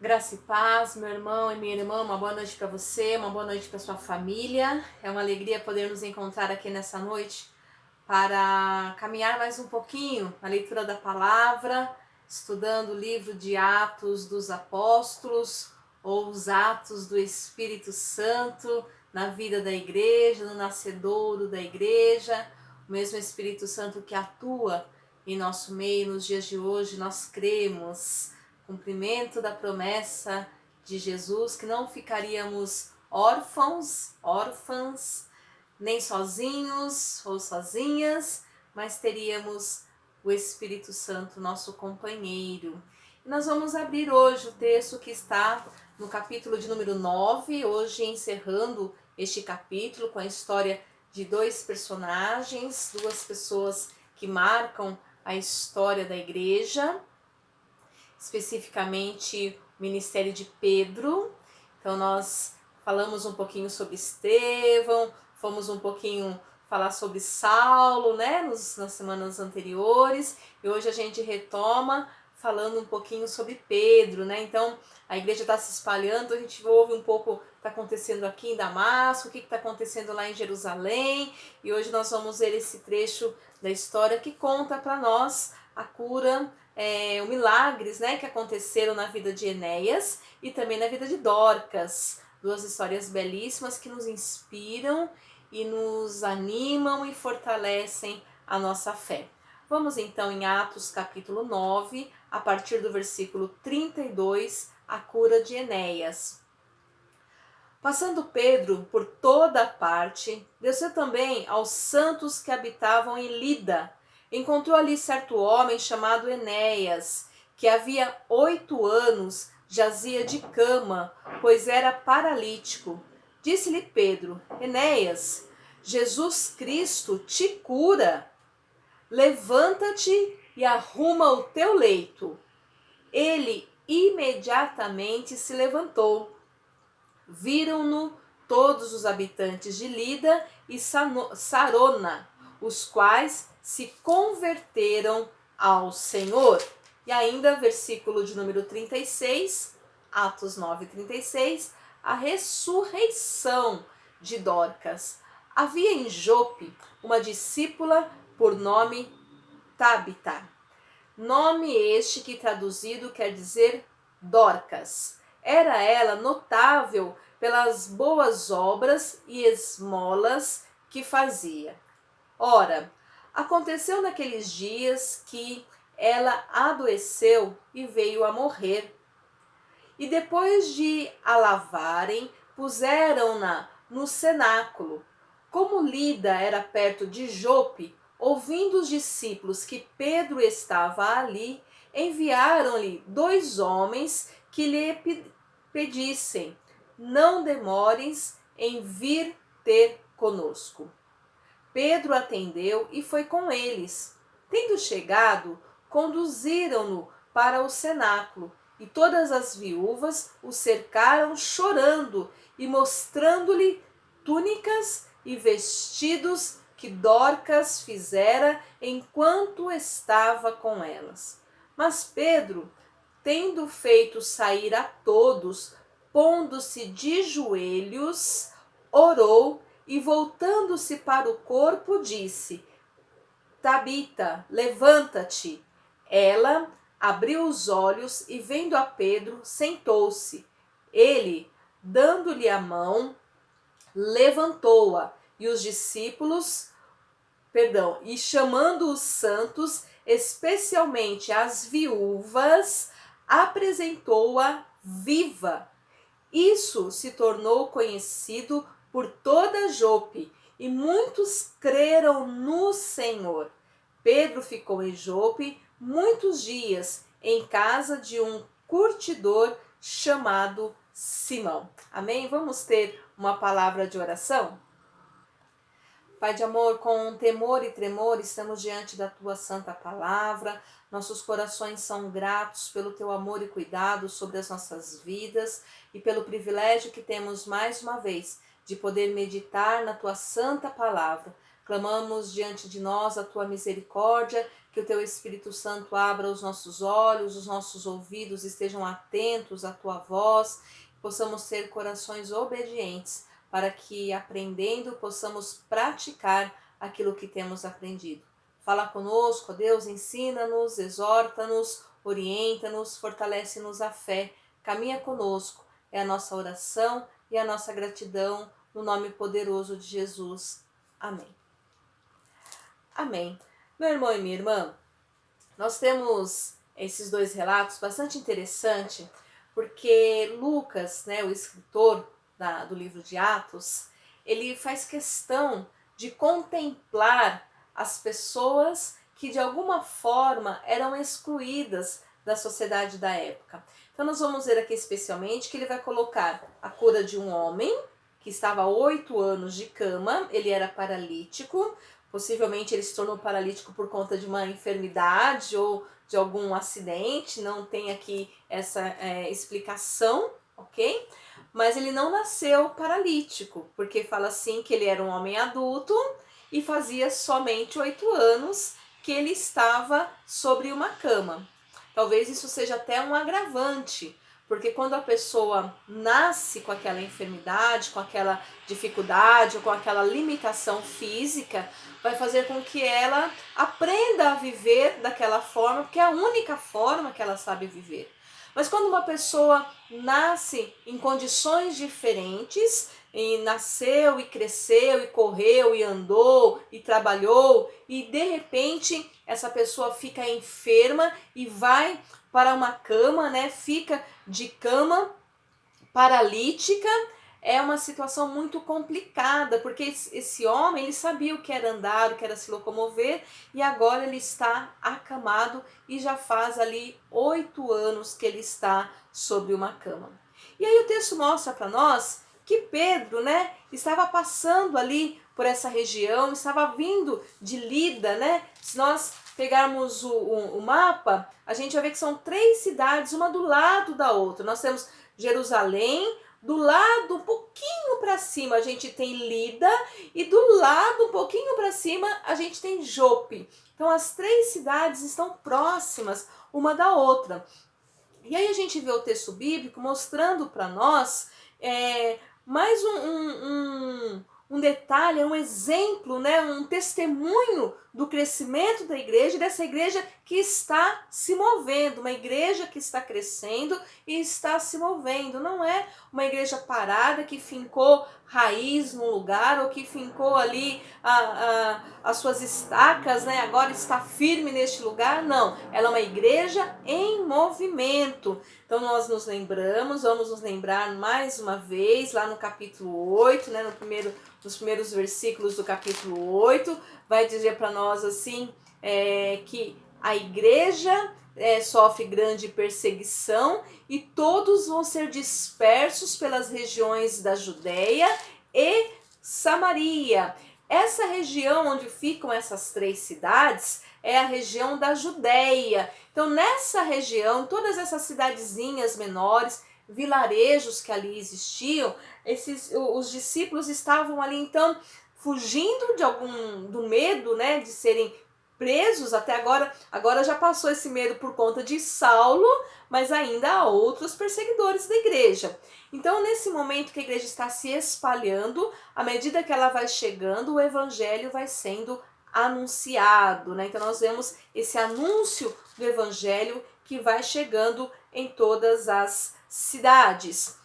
Graça e paz, meu irmão e minha irmã, uma boa noite para você, uma boa noite para sua família. É uma alegria poder nos encontrar aqui nessa noite para caminhar mais um pouquinho na leitura da palavra, estudando o livro de Atos dos Apóstolos ou os Atos do Espírito Santo na vida da igreja, no nascedouro da igreja, o mesmo Espírito Santo que atua em nosso meio nos dias de hoje. Nós cremos cumprimento da promessa de Jesus, que não ficaríamos órfãs, nem sozinhos ou sozinhas, mas teríamos o Espírito Santo, nosso companheiro. E nós vamos abrir hoje o texto que está no capítulo de número 9, hoje encerrando este capítulo com a história de dois personagens, duas pessoas que marcam a história da igreja, especificamente o ministério de Pedro. Então nós falamos um pouquinho sobre Estevão, fomos um pouquinho falar sobre Saulo, né, nas semanas anteriores, e hoje a gente retoma falando um pouquinho sobre Pedro, né? Então a igreja está se espalhando, a gente ouve um pouco o que está acontecendo aqui em Damasco, o que está acontecendo lá em Jerusalém, e hoje nós vamos ver esse trecho da história que conta para nós a cura, os milagres, né, que aconteceram na vida de Enéas e também na vida de Dorcas. Duas histórias belíssimas que nos inspiram e nos animam e fortalecem a nossa fé. Vamos então em Atos capítulo 9, a partir do versículo 32, a cura de Enéas. Passando Pedro por toda a parte, desceu também aos santos que habitavam em Lida. Encontrou ali certo homem chamado Enéas, que havia 8 anos jazia de cama, pois era paralítico. Disse-lhe Pedro: Enéas, Jesus Cristo te cura. Levanta-te e arruma o teu leito. Ele imediatamente se levantou. Viram-no todos os habitantes de Lida e Sarona, os quais se converteram ao Senhor. E ainda, versículo de número 36, Atos 9, 36, a ressurreição de Dorcas. Havia em Jope uma discípula por nome Tabita, nome este que traduzido quer dizer Dorcas. Era ela notável pelas boas obras e esmolas que fazia. Ora, aconteceu naqueles dias que ela adoeceu e veio a morrer. E depois de a lavarem, puseram-na no cenáculo. Como Lida era perto de Jope, ouvindo os discípulos que Pedro estava ali, enviaram-lhe 2 homens que lhe pedissem: não demores em vir ter conosco. Pedro atendeu e foi com eles. Tendo chegado, conduziram-no para o cenáculo, e todas as viúvas o cercaram chorando e mostrando-lhe túnicas e vestidos que Dorcas fizera enquanto estava com elas. Mas Pedro, tendo feito sair a todos, pondo-se de joelhos, orou e, voltando-se para o corpo, disse: Tabita, levanta-te. Ela abriu os olhos e, vendo a Pedro, sentou-se. Ele, dando-lhe a mão, levantou-a, e os discípulos, e chamando os santos, especialmente as viúvas, apresentou-a viva. Isso se tornou conhecido por toda Jope, e muitos creram no Senhor. Pedro ficou em Jope muitos dias, em casa de um curtidor chamado Simão. Amém? Vamos ter uma palavra de oração? Pai de amor, com temor e tremor estamos diante da Tua santa palavra. Nossos corações são gratos pelo Teu amor e cuidado sobre as nossas vidas e pelo privilégio que temos mais uma vez de poder meditar na Tua santa palavra. Clamamos diante de nós a Tua misericórdia, que o Teu Espírito Santo abra os nossos olhos, os nossos ouvidos estejam atentos à Tua voz, possamos ter corações obedientes, para que, aprendendo, possamos praticar aquilo que temos aprendido. Fala conosco, ó Deus, ensina-nos, exorta-nos, orienta-nos, fortalece-nos a fé, caminha conosco. É a nossa oração e a nossa gratidão, no nome poderoso de Jesus. Amém. Amém. Meu irmão e minha irmã, nós temos esses dois relatos bastante interessantes, porque Lucas, né, o escritor do livro de Atos, ele faz questão de contemplar as pessoas que de alguma forma eram excluídas da sociedade da época. Então nós vamos ver aqui especialmente que ele vai colocar a cura de um homem que estava há 8 anos de cama, ele era paralítico, possivelmente ele se tornou paralítico por conta de uma enfermidade ou de algum acidente, não tem aqui essa explicação, ok? Mas ele não nasceu paralítico, porque fala assim que ele era um homem adulto e fazia somente 8 anos que ele estava sobre uma cama. Talvez isso seja até um agravante, porque quando a pessoa nasce com aquela enfermidade, com aquela dificuldade ou com aquela limitação física, vai fazer com que ela aprenda a viver daquela forma, porque é a única forma que ela sabe viver. Mas quando uma pessoa nasce em condições diferentes, e nasceu e cresceu e correu e andou e trabalhou, e de repente essa pessoa fica enferma e vai para uma cama, né? Fica de cama, paralítica, é uma situação muito complicada, porque esse homem, ele sabia o que era andar, o que era se locomover, e agora ele está acamado e já faz ali 8 anos que ele está sobre uma cama. E aí o texto mostra para nós que Pedro, né, estava passando ali por essa região, estava vindo de Lida, né? Se nós pegarmos o mapa, a gente vai ver que são 3 cidades, uma do lado da outra. Nós temos Jerusalém, do lado um pouquinho para cima a gente tem Lida e do lado um pouquinho para cima a gente tem Jope. Então as 3 cidades estão próximas uma da outra. E aí a gente vê o texto bíblico mostrando para nós mais um detalhe, um exemplo, né, um testemunho do crescimento da igreja, dessa igreja que está se movendo, uma igreja que está crescendo e está se movendo. Não é uma igreja parada que fincou raiz num lugar ou que fincou ali as suas estacas, né, agora está firme neste lugar. Não, ela é uma igreja em movimento. Então nós vamos nos lembrar mais uma vez lá no capítulo 8, né, nos primeiros versículos do capítulo 8, vai dizer para nós assim, que a igreja sofre grande perseguição e todos vão ser dispersos pelas regiões da Judéia e Samaria. Essa região onde ficam essas 3 cidades é a região da Judéia. Então nessa região, todas essas cidadezinhas menores, vilarejos que ali existiam, os discípulos estavam ali então fugindo do medo, né, de serem presos. Até agora já passou esse medo por conta de Saulo, mas ainda há outros perseguidores da igreja. Então nesse momento que a igreja está se espalhando, à medida que ela vai chegando, o evangelho vai sendo anunciado, né? Então nós vemos esse anúncio do evangelho que vai chegando em todas as cidades.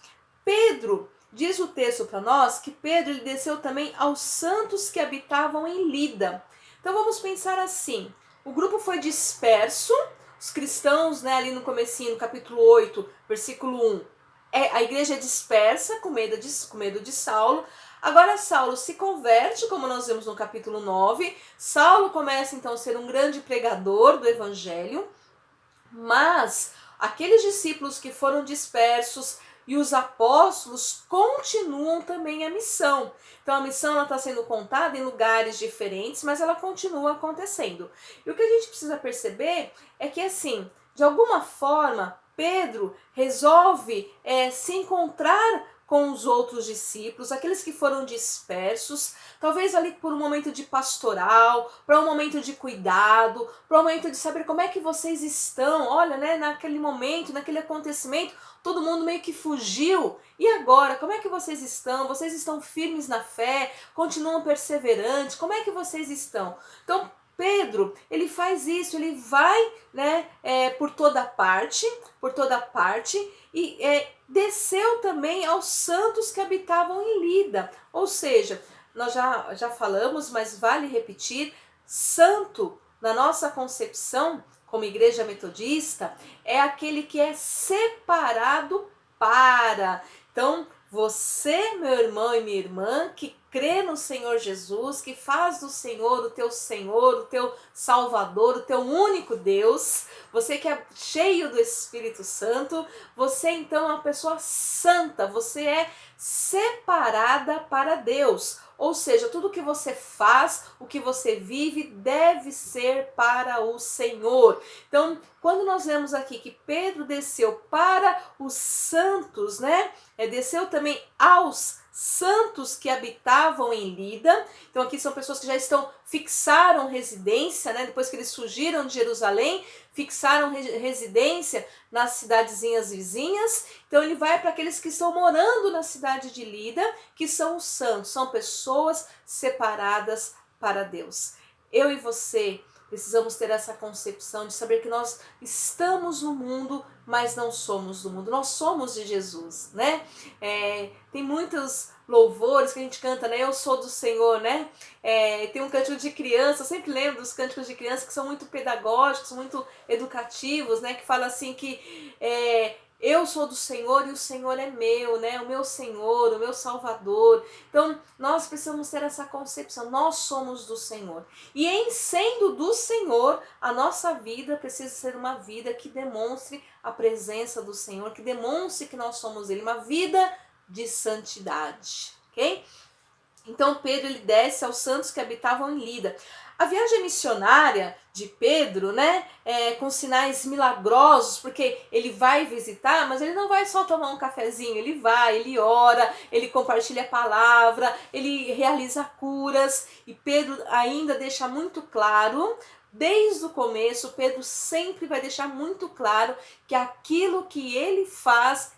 Pedro, diz o texto para nós que Pedro ele desceu também aos santos que habitavam em Lida. Então vamos pensar assim, o grupo foi disperso, os cristãos, né, ali no comecinho, no capítulo 8, versículo 1, a igreja é dispersa com medo de Saulo. Agora Saulo se converte, como nós vemos no capítulo 9, Saulo começa então a ser um grande pregador do evangelho, mas aqueles discípulos que foram dispersos e os apóstolos continuam também a missão. Então a missão está sendo contada em lugares diferentes, mas ela continua acontecendo. E o que a gente precisa perceber é que, assim, de alguma forma, Pedro resolve se encontrar com os outros discípulos, aqueles que foram dispersos, talvez ali por um momento de pastoral, para um momento de cuidado, para um momento de saber como é que vocês estão. Olha, né, naquele momento, naquele acontecimento, todo mundo meio que fugiu. E agora, como é que vocês estão? Vocês estão firmes na fé? Continuam perseverantes? Como é que vocês estão? Então, Pedro, ele faz isso, ele vai, né, por toda parte, e desceu também aos santos que habitavam em Lida. Ou seja, nós já falamos, mas vale repetir, santo, na nossa concepção, como igreja metodista, é aquele que é separado para. Então, você, meu irmão e minha irmã, que crê no Senhor Jesus, que faz do Senhor, o teu Salvador, o teu único Deus, você que é cheio do Espírito Santo, você então é uma pessoa santa, você é separada para Deus. Ou seja, tudo que você faz, o que você vive, deve ser para o Senhor. Então, quando nós vemos aqui que Pedro desceu para os santos, né? Desceu também aos santos que habitavam em Lida. Então aqui são pessoas que já fixaram residência, né? Depois que eles fugiram de Jerusalém, fixaram residência nas cidadezinhas vizinhas. Então ele vai para aqueles que estão morando na cidade de Lida, que são os santos, são pessoas separadas para Deus. Eu e você precisamos ter essa concepção de saber que nós estamos no mundo, mas não somos do mundo. Nós somos de Jesus, né? Tem muitos louvores que a gente canta, né? Eu sou do Senhor, né? Tem um cântico de criança, eu sempre lembro dos cânticos de criança que são muito pedagógicos, muito educativos, né? Que fala assim que eu sou do Senhor e o Senhor é meu, né? O meu Senhor, o meu Salvador. Então, nós precisamos ter essa concepção. Nós somos do Senhor. E em sendo do Senhor, a nossa vida precisa ser uma vida que demonstre a presença do Senhor, que demonstre que nós somos Ele. Uma vida de santidade, ok? Então, Pedro, ele desce aos santos que habitavam em Lida. A viagem missionária de Pedro, né, com sinais milagrosos, porque ele vai visitar, mas ele não vai só tomar um cafezinho, ele vai, ele ora, ele compartilha a palavra, ele realiza curas, e Pedro ainda deixa muito claro, desde o começo, Pedro sempre vai deixar muito claro que aquilo que ele faz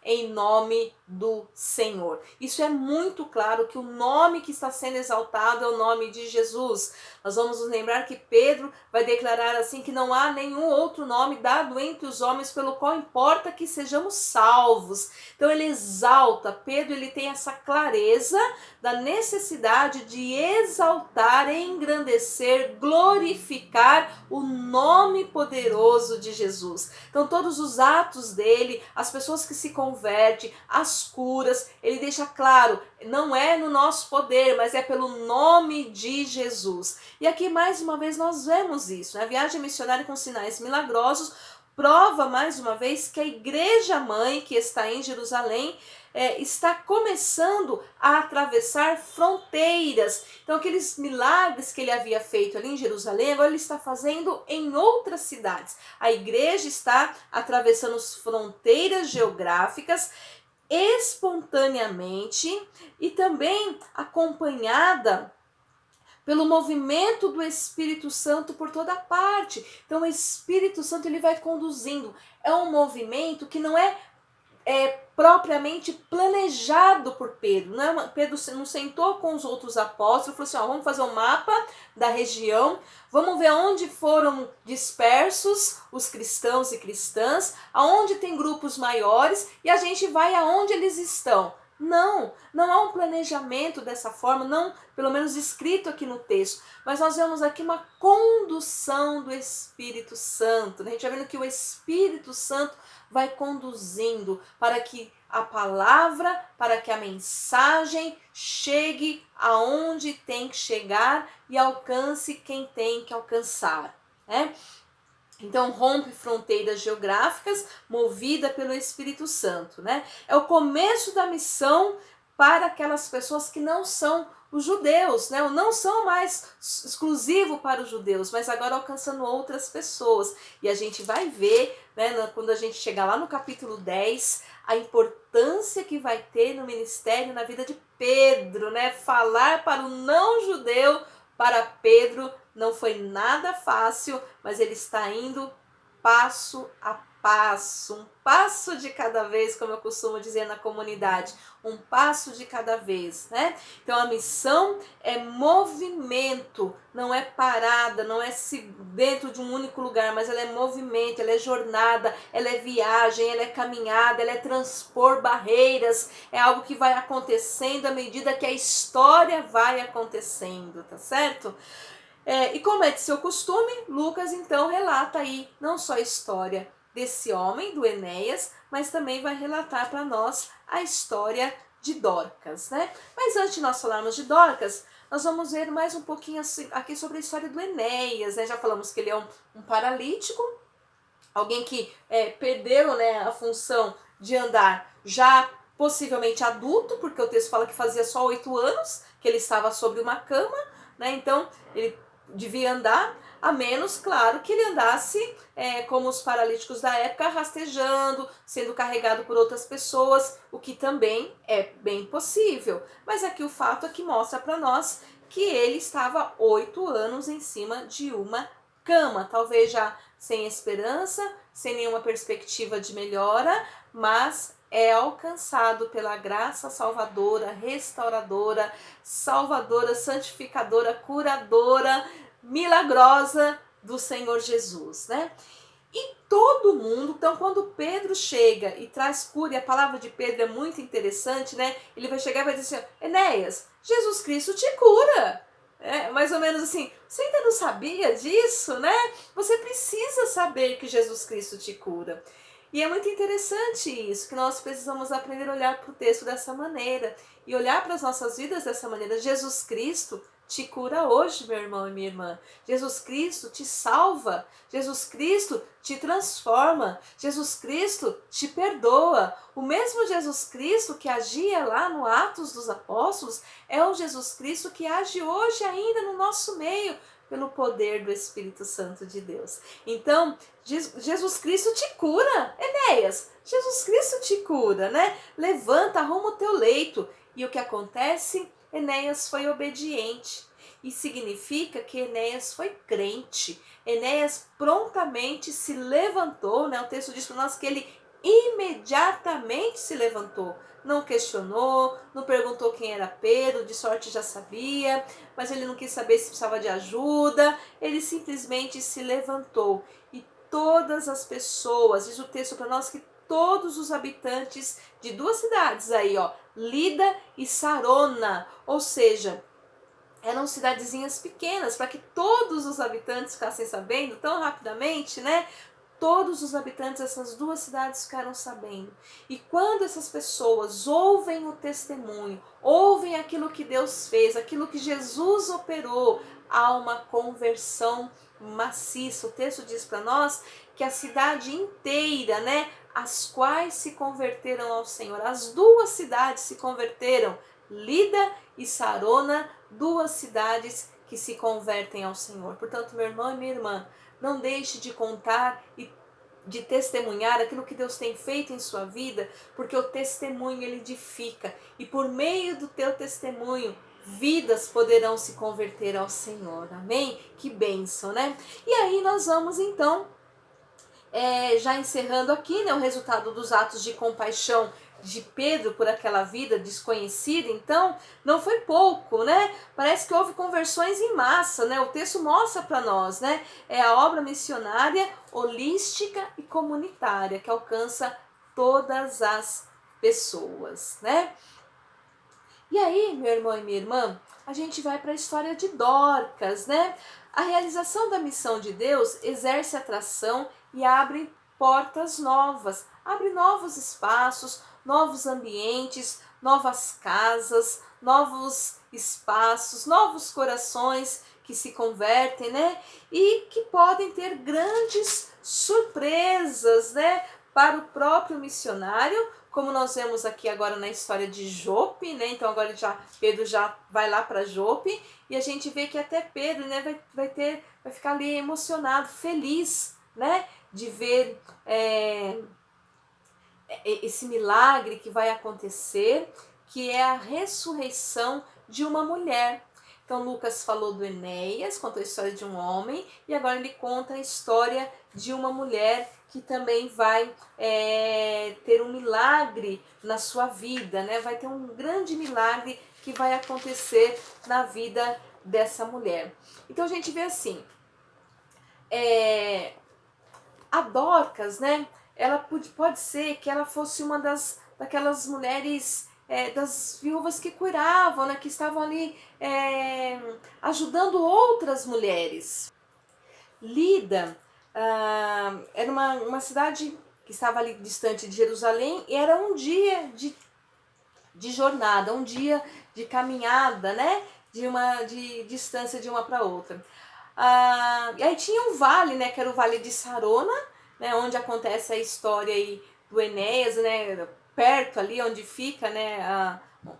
em nome do Senhor. Isso é muito claro, que o nome que está sendo exaltado é o nome de Jesus. Nós vamos nos lembrar que Pedro vai declarar assim que não há nenhum outro nome dado entre os homens pelo qual importa que sejamos salvos. Então ele exalta, Pedro ele tem essa clareza da necessidade de exaltar, engrandecer, glorificar o nome poderoso de Jesus. Então todos os atos dele, as pessoas que se convertem, as curas, ele deixa claro, não é no nosso poder, mas é pelo nome de Jesus. E aqui mais uma vez nós vemos isso, né? A viagem missionária com sinais milagrosos prova mais uma vez que a igreja mãe que está em Jerusalém está começando a atravessar fronteiras. Então aqueles milagres que ele havia feito ali em Jerusalém, agora ele está fazendo em outras cidades. A igreja está atravessando as fronteiras geográficas espontaneamente e também acompanhada pelo movimento do Espírito Santo por toda parte. Então o Espírito Santo ele vai conduzindo. É um movimento que não é propriamente planejado por Pedro. Pedro não sentou com os outros apóstolos e falou assim, vamos fazer um mapa da região, vamos ver onde foram dispersos os cristãos e cristãs, aonde tem grupos maiores e a gente vai aonde eles estão. Não há um planejamento dessa forma, não, pelo menos escrito aqui no texto, mas nós vemos aqui uma condução do Espírito Santo, né? A gente vai vendo que o Espírito Santo vai conduzindo para que a palavra, para que a mensagem chegue aonde tem que chegar e alcance quem tem que alcançar, né? Então rompe fronteiras geográficas movida pelo Espírito Santo, né? É o começo da missão para aquelas pessoas que não são os judeus, né? Ou não são mais exclusivo para os judeus, mas agora alcançando outras pessoas. E a gente vai ver, né, quando a gente chegar lá no capítulo 10, a importância que vai ter no ministério, na vida de Pedro, né? Falar para o não judeu, para Pedro, não foi nada fácil, mas ele está indo passo a passo, um passo de cada vez, como eu costumo dizer na comunidade, um passo de cada vez, né? Então a missão é movimento, não é parada, não é dentro de um único lugar, mas ela é movimento, ela é jornada, ela é viagem, ela é caminhada, ela é transpor barreiras, é algo que vai acontecendo à medida que a história vai acontecendo, tá certo? E como é de seu costume, Lucas então relata aí não só a história desse homem, do Enéas, mas também vai relatar para nós a história de Dorcas, né? Mas antes de nós falarmos de Dorcas, nós vamos ver mais um pouquinho aqui sobre a história do Enéas, né? Já falamos que ele é um paralítico, alguém que perdeu, né, a função de andar já possivelmente adulto, porque o texto fala que fazia só 8 anos que ele estava sobre uma cama, né? Então ele devia andar, a menos, claro, que ele andasse como os paralíticos da época, rastejando, sendo carregado por outras pessoas, o que também é bem possível. Mas aqui o fato é que mostra para nós que ele estava 8 anos em cima de uma cama, talvez já sem esperança, sem nenhuma perspectiva de melhora, mas é alcançado pela graça salvadora, restauradora, salvadora, santificadora, curadora, milagrosa do Senhor Jesus, né? E todo mundo, então quando Pedro chega e traz cura, e a palavra de Pedro é muito interessante, né? Ele vai chegar e vai dizer assim, Enéas, Jesus Cristo te cura. Mais ou menos assim, você ainda não sabia disso, né? Você precisa saber que Jesus Cristo te cura. E é muito interessante isso, que nós precisamos aprender a olhar para o texto dessa maneira e olhar para as nossas vidas dessa maneira. Jesus Cristo te cura hoje, meu irmão e minha irmã. Jesus Cristo te salva. Jesus Cristo te transforma. Jesus Cristo te perdoa. O mesmo Jesus Cristo que agia lá no Atos dos Apóstolos é o Jesus Cristo que age hoje ainda no nosso meio, pelo poder do Espírito Santo de Deus. Então, Jesus Cristo te cura, Enéas. Jesus Cristo te cura, né? Levanta, arruma o teu leito. E o que acontece? Enéas foi obediente. E significa que Enéas foi crente. Enéas prontamente se levantou, né? O texto diz para nós que ele imediatamente se levantou. Não questionou, não perguntou quem era Pedro, de sorte já sabia, mas ele não quis saber se precisava de ajuda, ele simplesmente se levantou. E todas as pessoas, diz o texto para nós que todos os habitantes de 2 cidades aí, ó, Lida e Sarona, ou seja, eram cidadezinhas pequenas, para que todos os habitantes ficassem sabendo tão rapidamente, né? Todos os habitantes dessas 2 cidades ficaram sabendo. E quando essas pessoas ouvem o testemunho, ouvem aquilo que Deus fez, aquilo que Jesus operou, há uma conversão maciça. O texto diz para nós que a cidade inteira, né, as quais se converteram ao Senhor, as 2 cidades se converteram, Lida e Sarona, 2 cidades que se convertem ao Senhor. Portanto, meu irmão e minha irmã, não deixe de contar e de testemunhar aquilo que Deus tem feito em sua vida, porque o testemunho ele edifica e por meio do teu testemunho vidas poderão se converter ao Senhor. Amém? Que bênção, né? E aí nós vamos então, já encerrando aqui, né, o resultado dos atos de compaixão de Pedro por aquela vida desconhecida. Então não foi pouco, né? Parece que houve conversões em massa, né? O texto mostra para nós, né? É a obra missionária holística e comunitária que alcança todas as pessoas, né? E aí, meu irmão e minha irmã, a gente vai para a história de Dorcas, né? A realização da missão de Deus exerce atração e abre portas novas, abre novos espaços, novos ambientes, novas casas, novos espaços, novos corações que se convertem, né? E que podem ter grandes surpresas, né? para o próprio missionário, como nós vemos aqui agora na história de Jope, né? Então agora Pedro já vai lá para Jope, e a gente vê que até Pedro, né, vai ficar ali emocionado, feliz, né, de ver esse milagre que vai acontecer, que é a ressurreição de uma mulher. Então Lucas falou do Enéas, contou a história de um homem, e agora ele conta a história de uma mulher que também vai ter um milagre na sua vida, né? Vai ter um grande milagre que vai acontecer na vida dessa mulher. Então a gente vê assim, a Dorcas, né? Ela pode ser que ela fosse uma daquelas mulheres, das viúvas que curavam, né? Que estavam ali ajudando outras mulheres. Lida era uma cidade que estava ali distante de Jerusalém, e era um dia de jornada, um dia de caminhada, né? De distância de uma para outra. E aí tinha um vale, né? Que era o Vale de Sarona, né? Onde acontece a história aí do Enéas, né? Perto ali onde fica, né?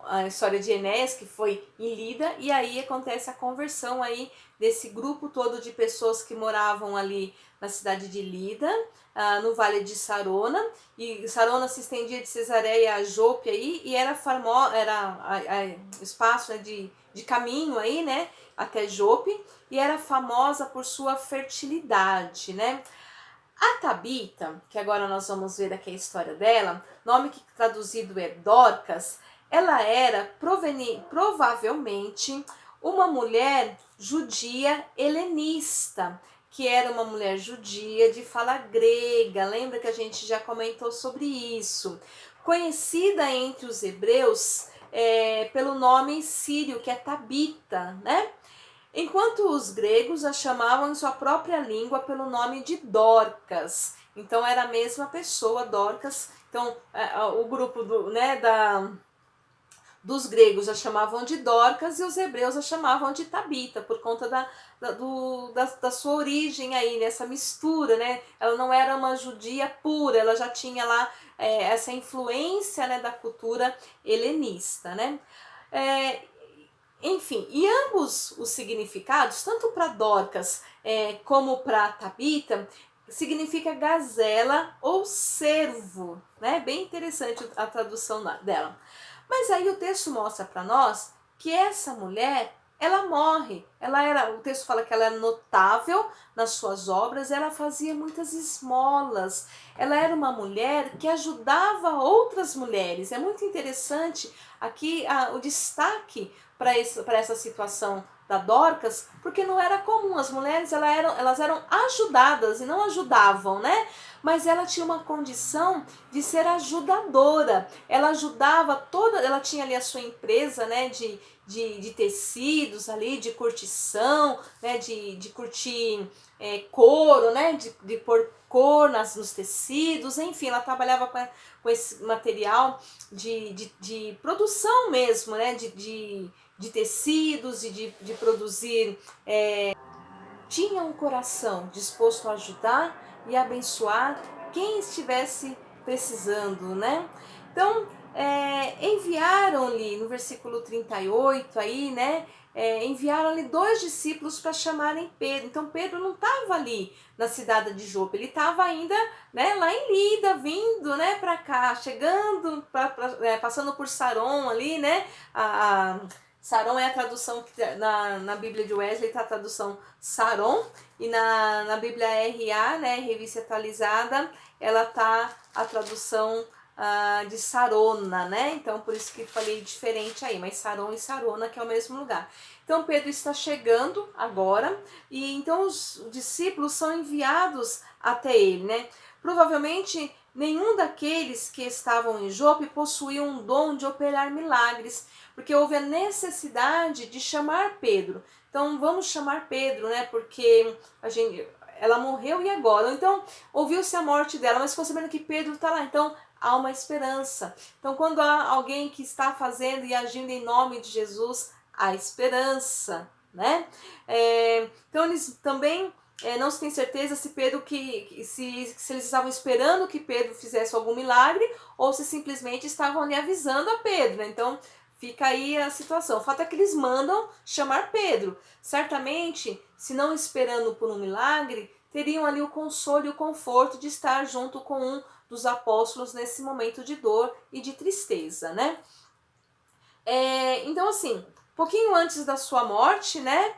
A história de Enéas, que foi em Lida, e aí acontece a conversão aí desse grupo todo de pessoas que moravam ali na cidade de Lida, no Vale de Sarona, e Sarona se estendia de Cesareia a Jope aí, e era espaço, né, de caminho aí, né, até Jope, e era famosa por sua fertilidade, né. A Tabita, que agora nós vamos ver aqui a história dela, nome que traduzido é Dorcas, ela era provavelmente uma mulher judia helenista, que era uma mulher judia de fala grega. Lembra que a gente já comentou sobre isso? Conhecida entre os hebreus pelo nome sírio, que é Tabita, né? Enquanto os gregos a chamavam em sua própria língua pelo nome de Dorcas. Então era a mesma pessoa, Dorcas. Então o grupo dos gregos a chamavam de Dorcas, e os hebreus a chamavam de Tabita, por conta da sua origem aí, nessa mistura, né? Ela não era uma judia pura, ela já tinha lá essa influência, né, da cultura helenista, né? Enfim, e ambos os significados, tanto para Dorcas como para Tabita, significa gazela ou cervo, né? Bem interessante a tradução dela. Mas aí o texto mostra para nós que essa mulher, ela morre. O texto fala que ela era notável nas suas obras, ela fazia muitas esmolas. Ela era uma mulher que ajudava outras mulheres. É muito interessante aqui o destaque para essa situação da Dorcas, porque não era comum. As mulheres elas eram ajudadas e não ajudavam, né? Mas ela tinha uma condição de ser ajudadora. Ela ajudava ela tinha ali a sua empresa, né, de tecidos ali, de curtição, né, de curtir couro, né, de pôr cor nos tecidos, enfim, ela trabalhava com esse material de produção mesmo, né, de tecidos e de produzir. Tinha um coração disposto a ajudar e abençoar quem estivesse precisando, né? Então, enviaram-lhe, no versículo 38 aí, né? Enviaram-lhe 2 discípulos para chamarem Pedro. Então, Pedro não estava ali na cidade de Jope, ele estava ainda, né, lá em Lida, vindo, né, para cá, chegando, passando por Saron ali, né? Saron é a tradução que na Bíblia de Wesley está a tradução Saron, e na Bíblia RA, né, Revista Atualizada, ela tá a tradução de Sarona, né? Então por isso que falei diferente aí, mas Saron e Sarona, que é o mesmo lugar. Então Pedro está chegando agora, e então os discípulos são enviados até ele, né? Provavelmente nenhum daqueles que estavam em Jope possuía um dom de operar milagres, porque houve a necessidade de chamar Pedro. Então vamos chamar Pedro, né? Porque ela morreu, e agora? Então ouviu-se a morte dela, mas ficou sabendo que Pedro está lá. Então há uma esperança. Então quando há alguém que está fazendo e agindo em nome de Jesus, há esperança, né? Então eles também não se tem certeza se Pedro se eles estavam esperando que Pedro fizesse algum milagre ou se simplesmente estavam ali avisando a Pedro, né? Então fica aí a situação. O fato é que eles mandam chamar Pedro. Certamente, se não esperando por um milagre, teriam ali o consolo e o conforto de estar junto com um dos apóstolos nesse momento de dor e de tristeza, né? Então, assim, pouquinho antes da sua morte, né?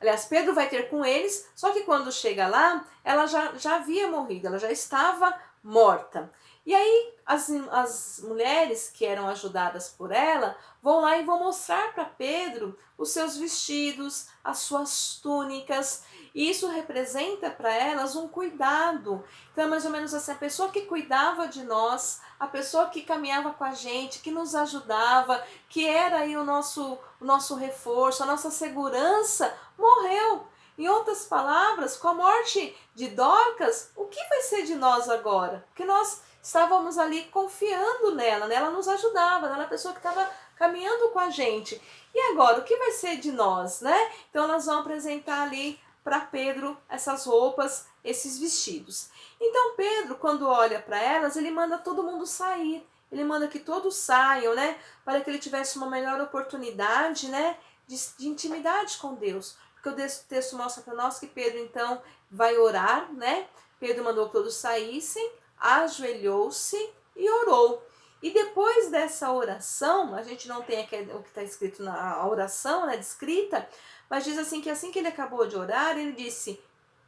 Aliás, Pedro vai ter com eles, só que quando chega lá, ela já havia morrido, ela já estava morta. E aí as mulheres que eram ajudadas por ela vão lá e vão mostrar para Pedro os seus vestidos, as suas túnicas, e isso representa para elas um cuidado. Então é mais ou menos assim, a pessoa que cuidava de nós, a pessoa que caminhava com a gente, que nos ajudava, que era aí o nosso reforço, a nossa segurança, morreu. Em outras palavras, com a morte de Dorcas, o que vai ser de nós agora? Porque nós estávamos ali confiando nela, né? Ela nos ajudava, ela era a pessoa que estava caminhando com a gente. E agora, o que vai ser de nós, né? Então elas vão apresentar ali para Pedro essas roupas, esses vestidos. Então Pedro, quando olha para elas, ele manda todo mundo sair. Ele manda que todos saiam, né? Para que ele tivesse uma melhor oportunidade, né? De intimidade com Deus. Porque o texto mostra para nós que Pedro, então, vai orar, né? Pedro mandou que todos saíssem, ajoelhou-se e orou. E depois dessa oração, a gente não tem aqui o que está escrito na oração, né, descrita, mas diz assim que ele acabou de orar, ele disse: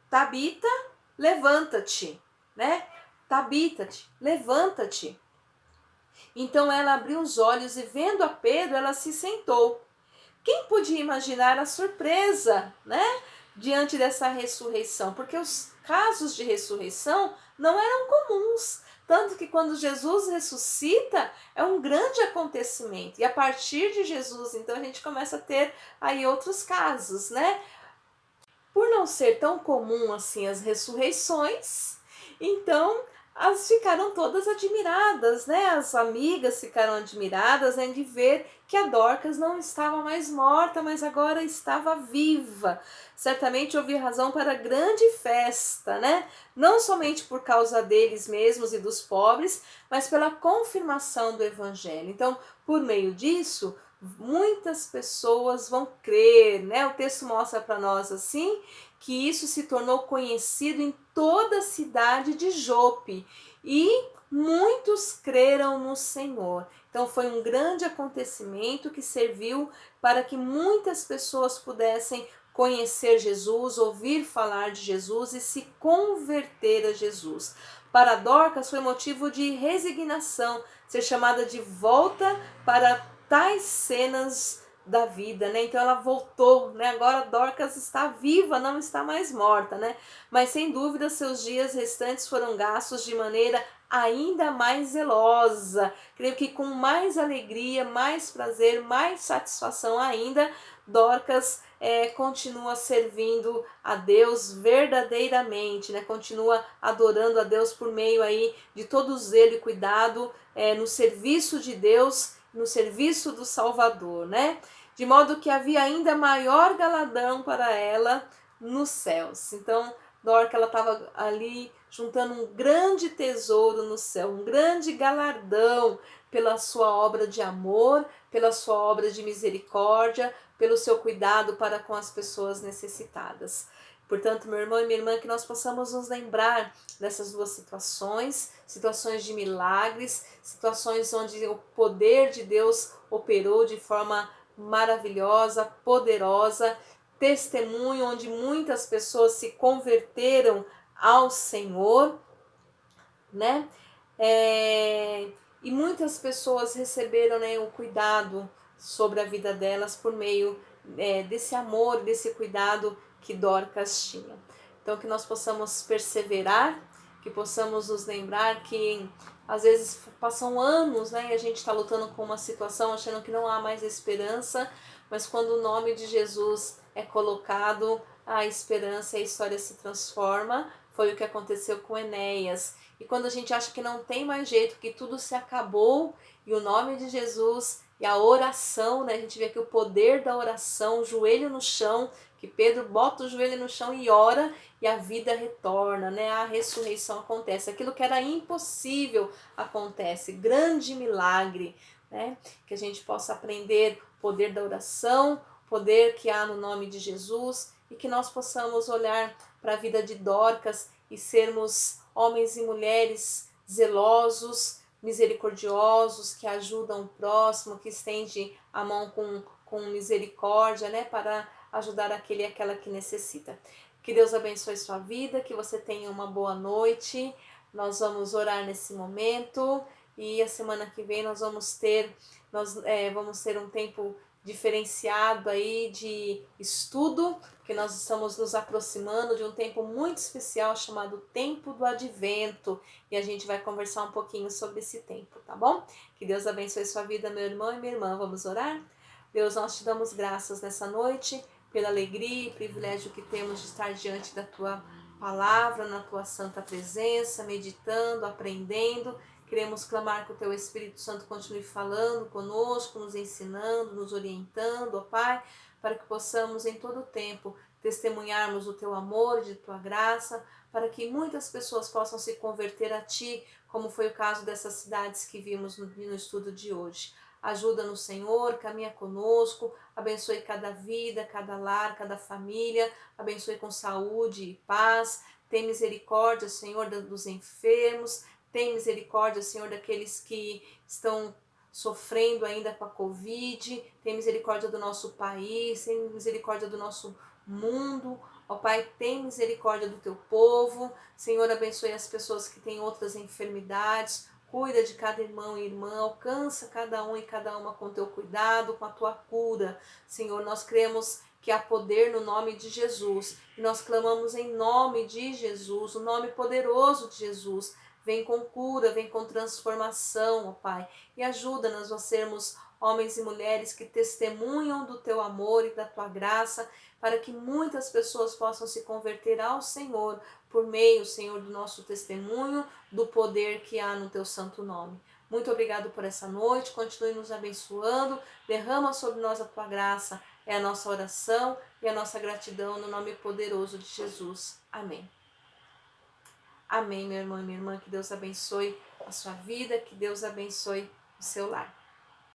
Tabita, levanta-te, né? Tabita-te, levanta-te. Então ela abriu os olhos e vendo a Pedro, ela se sentou. Quem podia imaginar a surpresa, né? Diante dessa ressurreição? Porque os casos de ressurreição não eram comuns. Tanto que quando Jesus ressuscita, é um grande acontecimento. E a partir de Jesus, então, a gente começa a ter aí outros casos, né? Por não ser tão comum assim as ressurreições, então as ficaram todas admiradas, né? As amigas ficaram admiradas, né, de ver que a Dorcas não estava mais morta, mas agora estava viva. Certamente houve razão para grande festa, né? Não somente por causa deles mesmos e dos pobres, mas pela confirmação do Evangelho. Então, por meio disso, muitas pessoas vão crer, né? O texto mostra para nós assim que isso se tornou conhecido em toda a cidade de Jope e muitos creram no Senhor. Então foi um grande acontecimento que serviu para que muitas pessoas pudessem conhecer Jesus, ouvir falar de Jesus e se converter a Jesus. Para Dorcas foi motivo de resignação, ser chamada de volta para tais cenas da vida, né? Então ela voltou, né? Agora Dorcas está viva, não está mais morta, né? Mas sem dúvida seus dias restantes foram gastos de maneira ainda mais zelosa. Creio que com mais alegria, mais prazer, mais satisfação ainda, Dorcas continua servindo a Deus verdadeiramente, né? Continua adorando a Deus por meio aí de todo zelo e cuidado no serviço de Deus, no serviço do Salvador, né? De modo que havia ainda maior galardão para ela nos céus. Então, Dorca, ela estava ali juntando um grande tesouro no céu, um grande galardão pela sua obra de amor, pela sua obra de misericórdia, pelo seu cuidado para com as pessoas necessitadas. Portanto, meu irmão e minha irmã, que nós possamos nos lembrar dessas duas situações, situações de milagres, situações onde o poder de Deus operou de forma maravilhosa, poderosa, testemunho onde muitas pessoas se converteram ao Senhor, né? E muitas pessoas receberam, né, o cuidado sobre a vida delas por meio desse amor, desse cuidado que Dorcas tinha. Então que nós possamos perseverar, que possamos nos lembrar que às vezes passam anos, né, e a gente está lutando com uma situação achando que não há mais esperança, mas quando o nome de Jesus é colocado, a esperança e a história se transforma. Foi o que aconteceu com Enéas. E quando a gente acha que não tem mais jeito, que tudo se acabou, e o nome de Jesus e a oração, né? A gente vê aqui o poder da oração, o joelho no chão, que Pedro bota o joelho no chão e ora e a vida retorna, né? A ressurreição acontece. Aquilo que era impossível acontece. Grande milagre, né? Que a gente possa aprender o poder da oração, o poder que há no nome de Jesus e que nós possamos olhar para a vida de Dorcas e sermos homens e mulheres zelosos, misericordiosos, que ajudam o próximo, que estende a mão com misericórdia, né, para ajudar aquele e aquela que necessita. Que Deus abençoe sua vida, que você tenha uma boa noite. Nós vamos orar nesse momento e a semana que vem nós vamos ter um tempo diferenciado aí de estudo, que nós estamos nos aproximando de um tempo muito especial chamado Tempo do Advento, e a gente vai conversar um pouquinho sobre esse tempo, tá bom? Que Deus abençoe sua vida, meu irmão e minha irmã. Vamos orar? Deus, nós te damos graças nessa noite pela alegria e privilégio que temos de estar diante da tua palavra, na tua santa presença, meditando, aprendendo. Queremos clamar que o teu Espírito Santo continue falando conosco, nos ensinando, nos orientando, ó Pai, para que possamos em todo o tempo testemunharmos o teu amor e de tua graça, para que muitas pessoas possam se converter a ti, como foi o caso dessas cidades que vimos no estudo de hoje. Ajuda-nos, Senhor, caminha conosco, abençoe cada vida, cada lar, cada família, abençoe com saúde e paz. Tem misericórdia, Senhor, dos enfermos, tem misericórdia, Senhor, daqueles que estão sofrendo ainda com a Covid, tem misericórdia do nosso país, tem misericórdia do nosso mundo. Ó Pai, tem misericórdia do teu povo. Senhor, abençoe as pessoas que têm outras enfermidades. Cuida de cada irmão e irmã, alcança cada um e cada uma com teu cuidado, com a tua cura. Senhor, nós cremos que há poder no nome de Jesus. E nós clamamos em nome de Jesus, o nome poderoso de Jesus. Vem com cura, vem com transformação, ó Pai. E ajuda-nos a sermos homens e mulheres que testemunham do teu amor e da tua graça, para que muitas pessoas possam se converter ao Senhor, por meio, Senhor, do nosso testemunho, do poder que há no teu santo nome. Muito obrigado por essa noite, continue nos abençoando, derrama sobre nós a tua graça, é a nossa oração e a nossa gratidão no nome poderoso de Jesus. Amém. Amém, meu irmão e minha irmã, que Deus abençoe a sua vida, que Deus abençoe o seu lar.